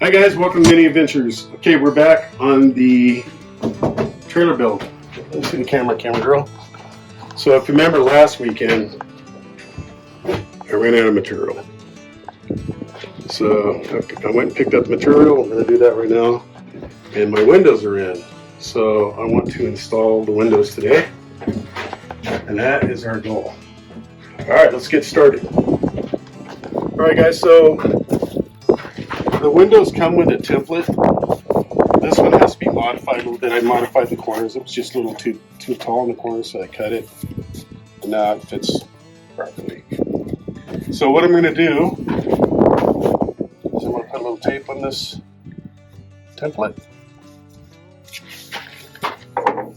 Hi guys, welcome to Minnie Adventures. Okay, we're back on the trailer build. Let's see the camera girl. So if you remember last weekend, I ran out of material. So I went and picked up the material. I'm going to do that right now. And my windows are in. So I want to install the windows today. And that is our goal. Alright, let's get started. Alright guys, so the windows come with a template. This one has to be modified a little bit. I modified the corners. It was just a little too tall in the corners, so I cut it. And now it fits properly. So what I'm going to do is I'm going to put a little tape on this template. I'm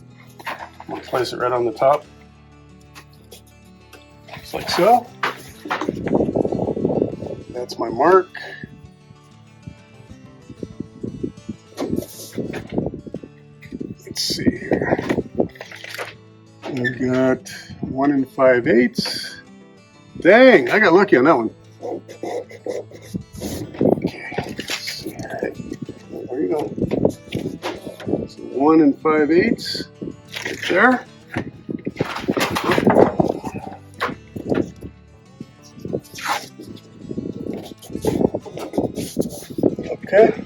going to place it right on the top. Just like so. That's my mark. Let's see here. I've got 1 5/8. Dang, I got lucky on that one. Okay, let's see here. There you go. So 1 5/8 right there. Okay.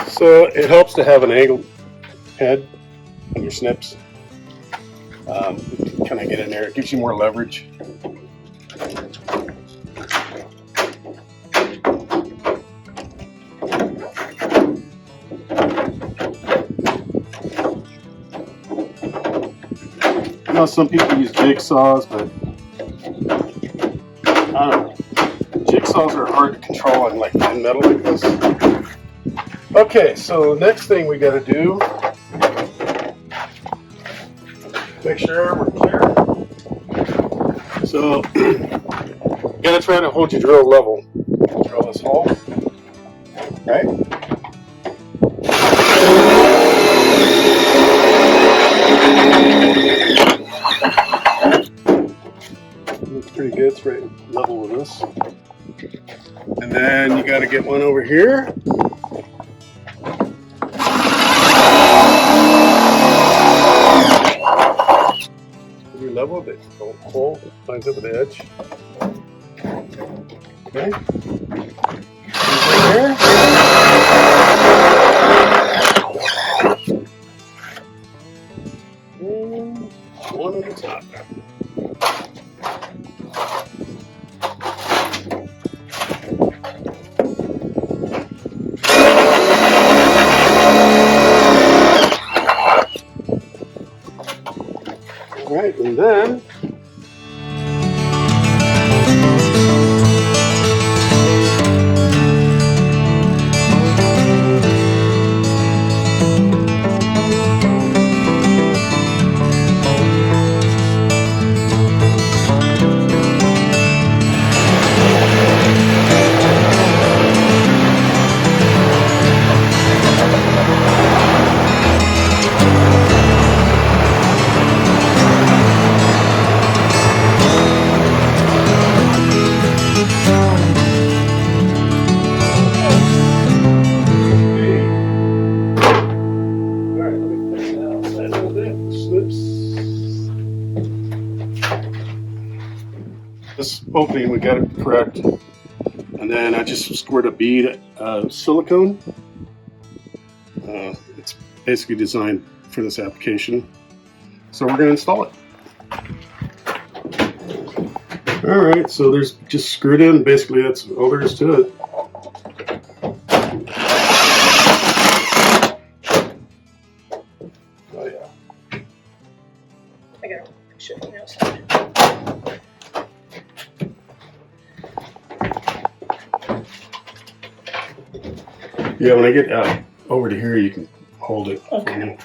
So it helps to have an angled head on your snips. Kind of get in there. It gives you more leverage. I know some people use jigsaws, but I don't know. Jigsaws are hard to control on like thin metal like this. Okay, so next thing we got to do, make sure we're clear. So, you got to try to hold your drill level. Drill this hole, right? Looks pretty good. It's right level with this. And then you got to get one over here. Level, but don't pull, lines up with the edge. Okay. There. And one on the top. All right, and then this opening we got it correct. And then I just squirt a bead of silicone. It's basically designed for this application. So we're going to install it. All right, so there's just screwed in. Basically, that's all there is to it. Oh yeah. I gotta show you outside. Yeah, when I get over to here, you can hold it. Okay.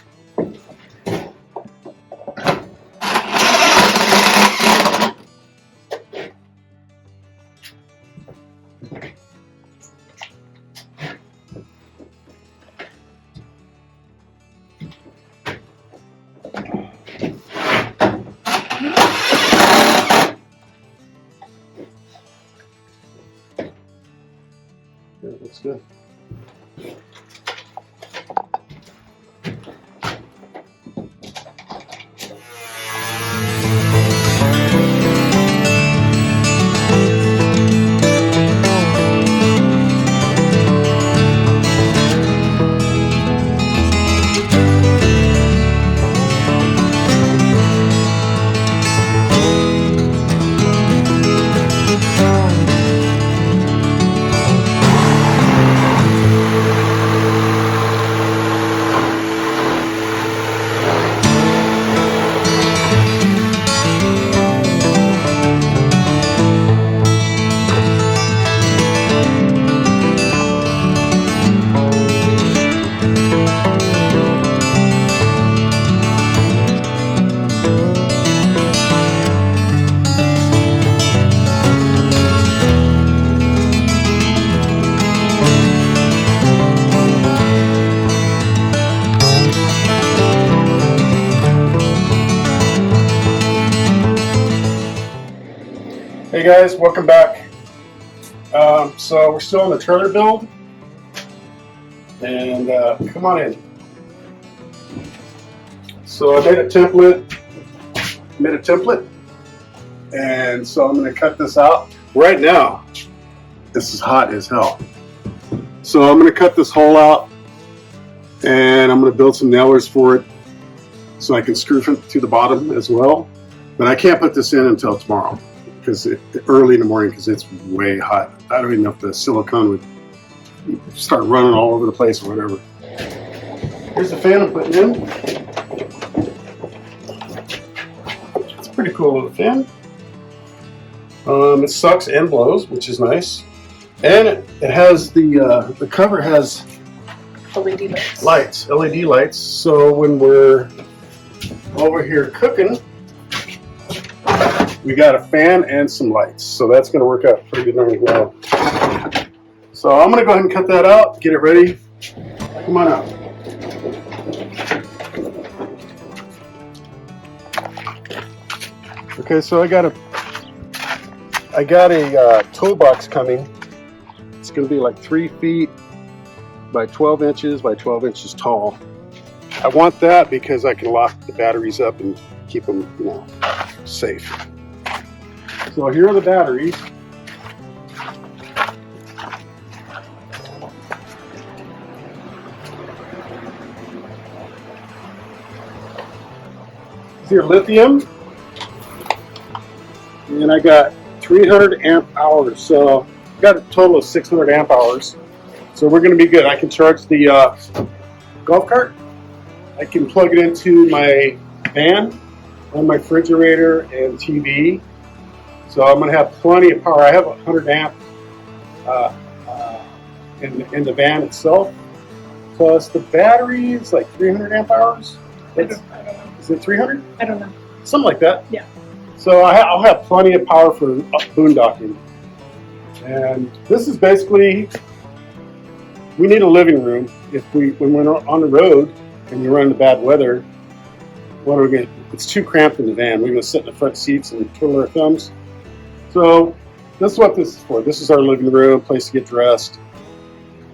Yeah, looks good. Hey guys, welcome back. So we're still in the trailer build, and come on in. So I made a template, and so I'm going to cut this out. Right now, this is hot as hell. So I'm going to cut this hole out, and I'm going to build some nailers for it so I can screw it to the bottom as well. But I can't put this in until tomorrow, because early in the morning, because it's way hot. I don't even know if the silicone would start running all over the place or whatever. Here's the fan I'm putting in. It's a pretty cool little fan. It sucks and blows, which is nice. And it has the cover has LED lights. LED lights. So when we're over here cooking, we got a fan and some lights, so that's going to work out pretty darn well. So I'm going to go ahead and cut that out, get it ready. Come on out. Okay, so I got a toe box coming. It's going to be like 3 feet by 12 inches by 12 inches tall. I want that because I can lock the batteries up and keep them, safe. So here are the batteries. Here, lithium, and I got 300 amp hours. So I got a total of 600 amp hours. So we're going to be good. I can charge the golf cart. I can plug it into my van, on my refrigerator and TV. So I'm going to have plenty of power. I have 100 amp in the van itself. Plus the battery is like 300 amp hours. I don't know. Is it 300? I don't know. Something like that. Yeah. So I'll have plenty of power for boondocking. And this is basically, we need a living room. When we're on the road and you run into bad weather, what are we going to? It's too cramped in the van. We're going to sit in the front seats and twiddle our thumbs. So this is what this is for. This is our living room, place to get dressed,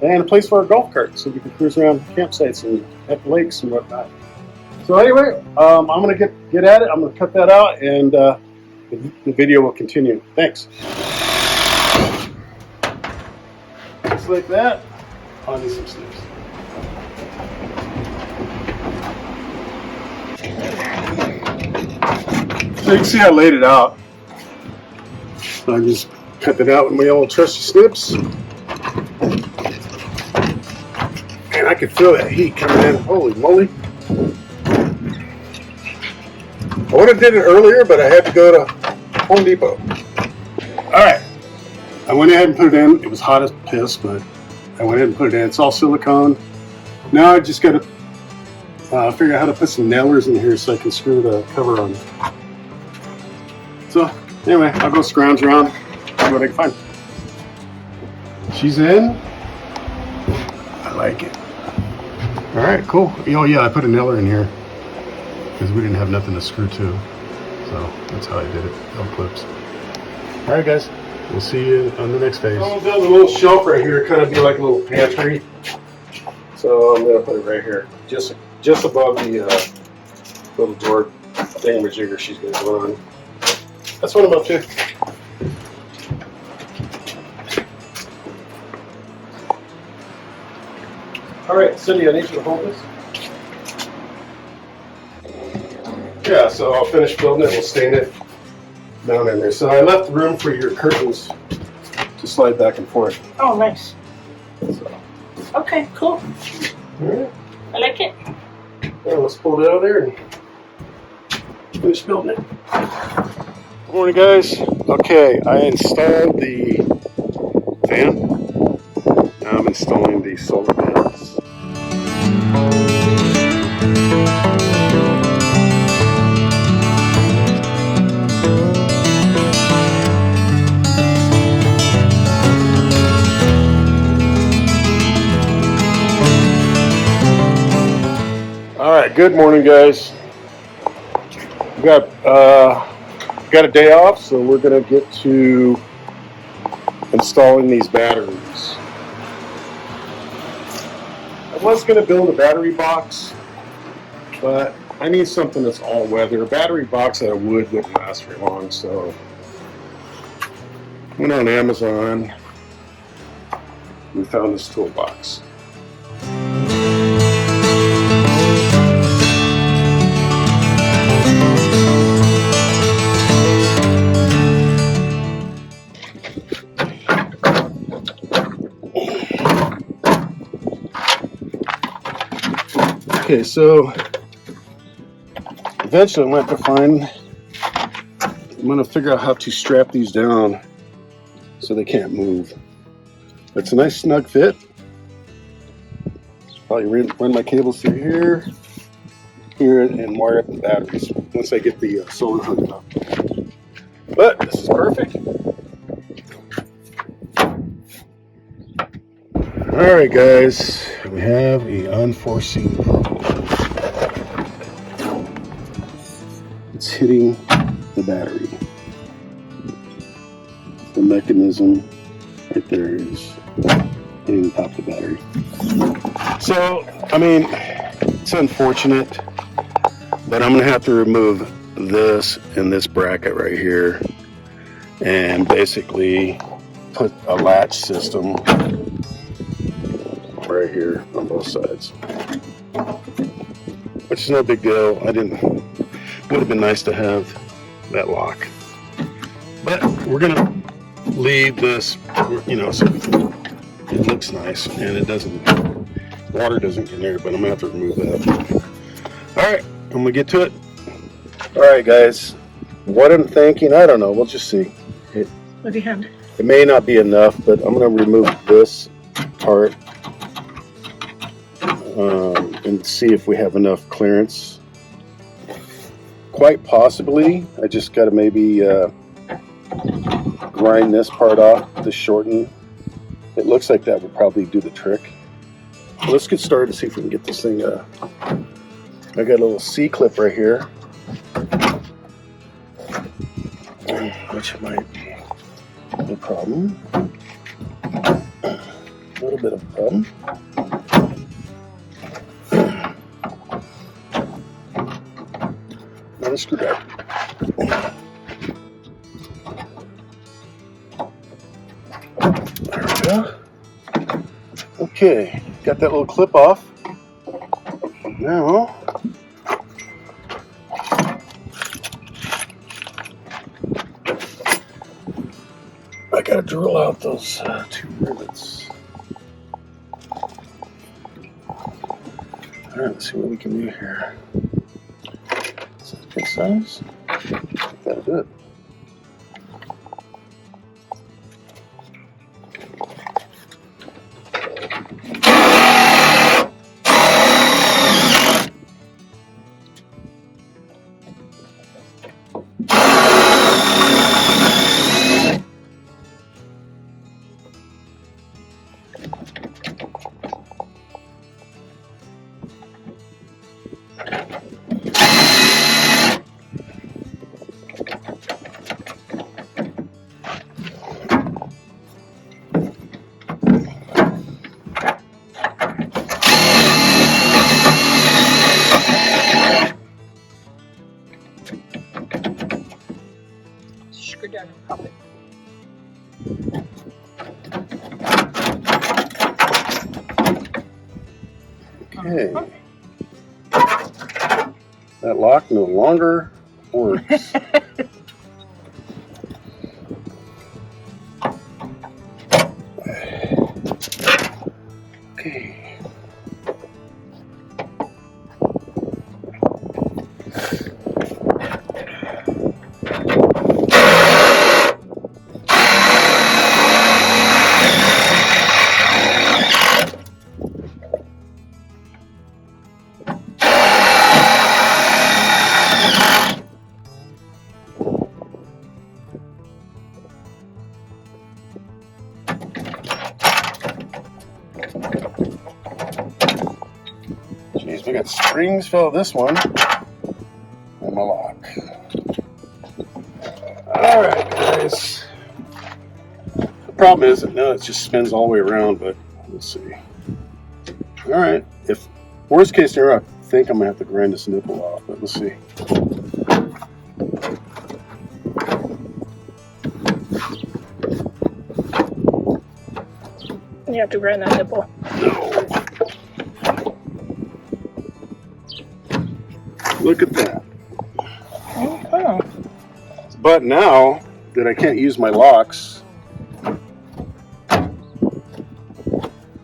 and a place for our golf cart so we can cruise around campsites and at lakes and whatnot. So anyway, I'm going to get at it. I'm going to cut that out, and the video will continue. Thanks. Just like that. I'll do some snips. So you can see I laid it out. I just cut it out with my old trusty snips. And I can feel that heat coming in. Holy moly. I would have did it earlier, but I had to go to Home Depot. Alright. I went ahead and put it in. It was hot as piss, but I went ahead and put it in. It's all silicone. Now I just got to figure out how to put some nailers in here so I can screw the cover on. So, anyway, I'll go scrounge around, see what I can find. She's in. I like it. Alright, cool. Oh yeah, I put a nailer in here because we didn't have nothing to screw to. So, that's how I did it. No clips. Alright guys, we'll see you on the next phase. I'm going to build a little shelf right here, kind of be like a little pantry. So, I'm going to put it right here, just above the little door thingamajigger she's going to go on. That's what I'm up to. All right, Cindy, I need you to hold this. Yeah, so I'll finish building it. We'll stain it down in there. So I left room for your curtains to slide back and forth. Oh, nice. So. Okay, cool. All right. I like it. Well, let's pull it out of there and finish building it. Good morning, guys. Okay, I installed the fan. Now I'm installing the solar panels. All right, good morning, guys. We got a day off, so we're gonna get to installing these batteries. I was gonna build a battery box, but I need something that's all weather. A battery box out of wood wouldn't last very long, so went on Amazon and found this toolbox. Okay, so eventually I'm going to figure out how to strap these down so they can't move. It's a nice snug fit. Probably run my cables through here, and wire up the batteries once I get the solar hooked up. But this is perfect. Alright guys, we have an unforeseen problem. It's hitting the battery. The mechanism right there is hitting the top of the battery. So, I mean, it's unfortunate, but I'm going to have to remove this and this bracket right here and basically put a latch system right here on both sides, which is no big deal. Would have been nice to have that lock, but we're gonna leave this, you know, so it looks nice and water doesn't get in there, but I'm gonna have to remove that. All right, I'm gonna get to it. All right, guys, what I'm thinking, I don't know, we'll just see. With your hand. It may not be enough, but I'm gonna remove this part and see if we have enough clearance. Quite possibly. I just got to maybe grind this part off to shorten. It looks like that would probably do the trick. Let's get started to see if we can get this thing. I got a little C-clip right here, which might be a problem. A little bit of a problem. Another screwdriver. There we go. Okay, got that little clip off. Now, I gotta drill out those 2 rivets. Alright, let's see what we can do here. Is that a good size? I think that'll do it. Screw down and pop it. Okay. That lock no longer works. Okay. Jeez, we got springs for this one. And my lock. Alright, guys. The problem is that now it just spins all the way around, but let's see. Alright, if worst case scenario, I think I'm gonna have to grind this nipple off, but let's see. You have to grind that nipple. No. Look at that. Oh. But now that I can't use my locks, I'm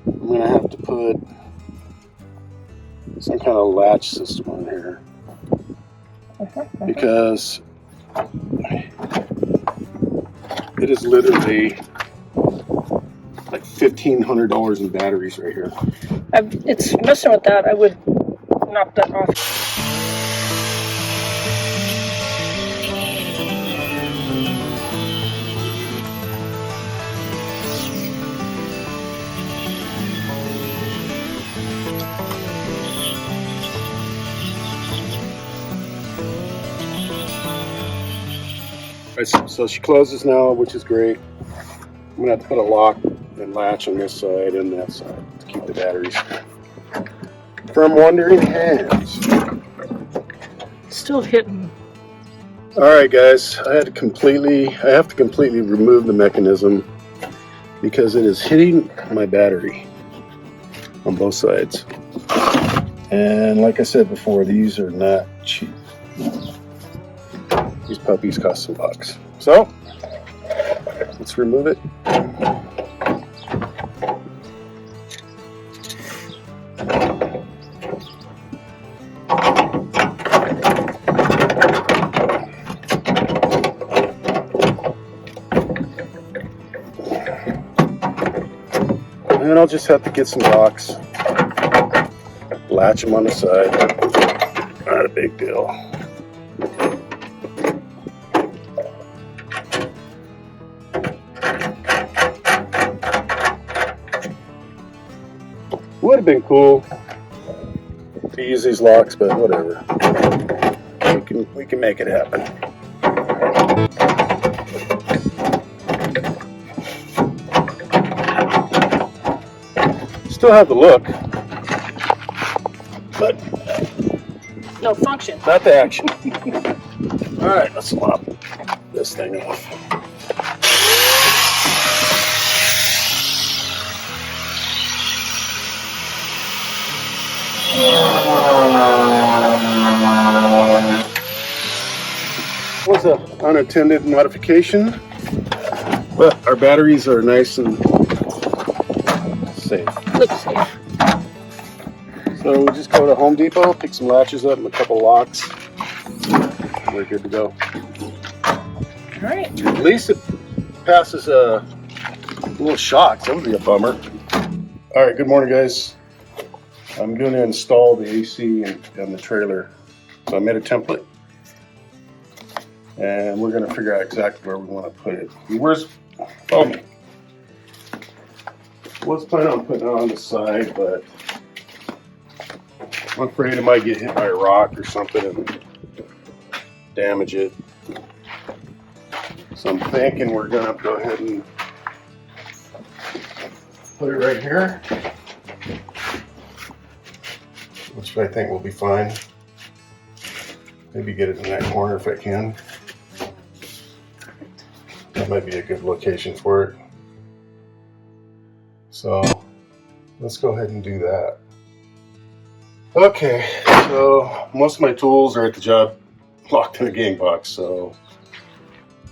gonna have to put some kind of latch system on here because it is literally like $1,500 in batteries right here. It's messing with that. I would knock that off. Right, so she closes now, which is great. I'm gonna have to put a lock and latch on this side and that side to keep the batteries from wandering hands. Still hitting. All right, guys, I have to completely remove the mechanism because it is hitting my battery on both sides. And like I said before, these are not cheap. These puppies cost some bucks. So let's remove it. And I'll just have to get some locks, latch them on the side. Not a big deal. Would have been cool to use these locks, but whatever. We can make it happen. Still have the look, but No function. not the action. All right, let's lop this thing off. unintended modification, but our batteries are nice and safe. Looks safe. So we just go to Home Depot, pick some latches up and a couple locks. We're good to go. All right. At least it passes a little shocks. That would be a bummer. All right, good morning, guys. I'm going to install the AC in the trailer. So I made a template, and we're going to figure out exactly where we want to put it. Where's, oh, was planning on putting it on the side, but I'm afraid it might get hit by a rock or something and damage it. So I'm thinking we're going to go ahead and put it right here, which I think will be fine. Maybe get it in that corner if I can. That might be a good location for it. So let's go ahead and do that. Okay, so most of my tools are at the job locked in a gang box, so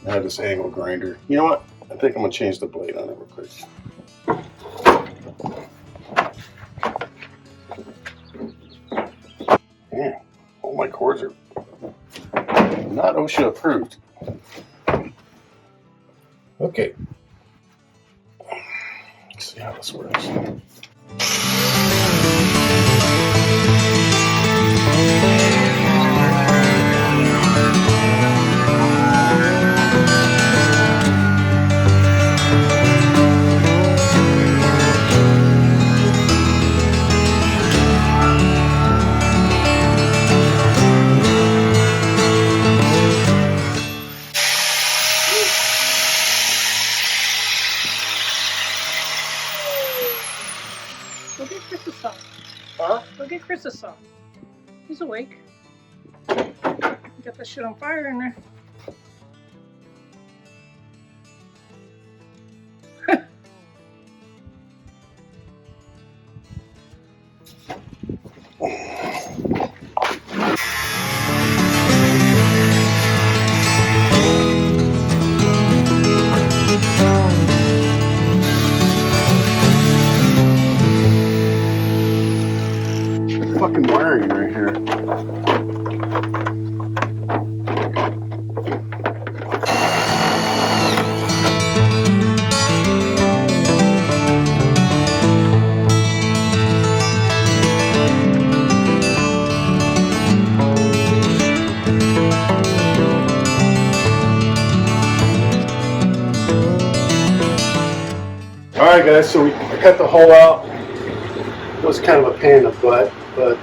I have this angle grinder. You know what? I think I'm gonna change the blade on it real quick. Yeah, all my cords are not OSHA approved. Okay. Let's see how this works. Go get Chris a song. Huh? Go get Chris a song. He's awake. Got that shit on fire in there. Fucking wiring right here. All right, guys. So I cut the hole out. It was kind of a pain in the butt, but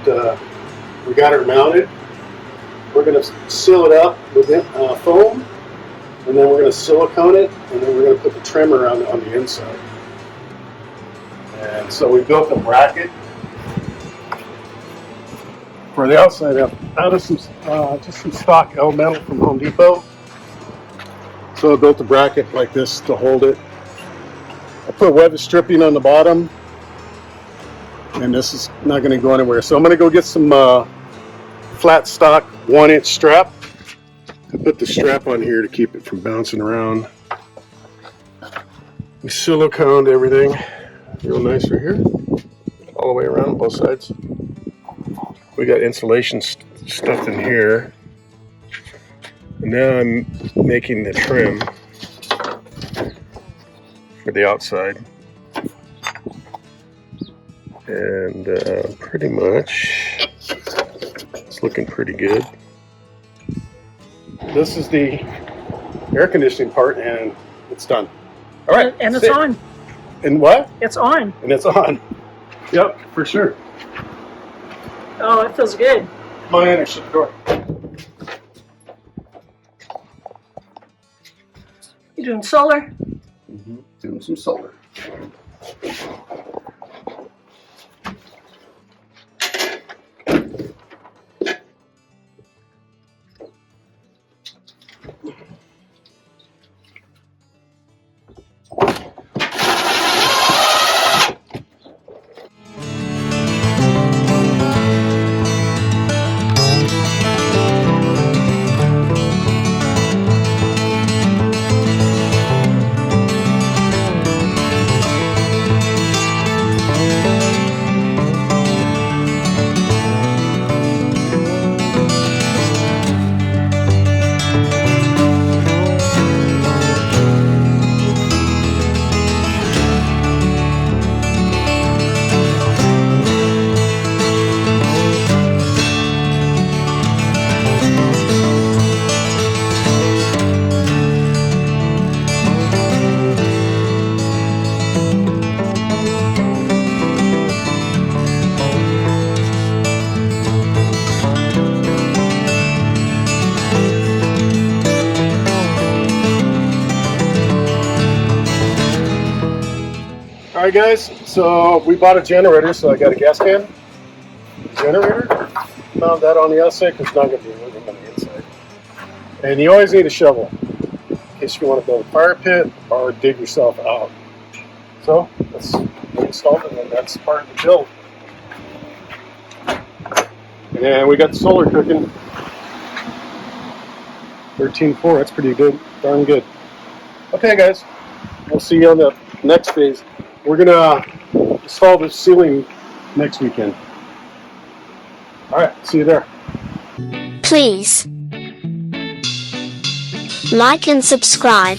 we got it mounted. We're going to seal it up with foam, and then we're going to silicone it, and then we're going to put the trimmer on the inside. And so we built a bracket for the outside out of some just some stock L metal from Home Depot. So I built a bracket like this to hold it. I put weather stripping on the bottom, and this is not going to go anywhere. So I'm going to go get some flat stock 1-inch strap to put the strap on here to keep it from bouncing around. We siliconed everything real nice right here, all the way around on both sides. We got insulation stuffed in here, and now I'm making the trim for the outside. And pretty much it's looking pretty good. This is the air conditioning part, and it's done. All right, And it's on. And what? It's on. And it's on. Yep, for sure. Oh, it feels good. Come on in and shut the door. You doing solar? Mm-hmm. Doing some solar. All right, guys. So we bought a generator, so I got a gas can generator. Found that on the outside because it's not going to be working on the inside. And you always need a shovel in case you want to build a fire pit or dig yourself out. So let's install it, and that's part of the build. And we got the solar cooking. 13.4, that's pretty good, darn good. Okay, guys, we'll see you on the next phase. We're gonna install the ceiling next weekend. All right, see you there. Please like and subscribe.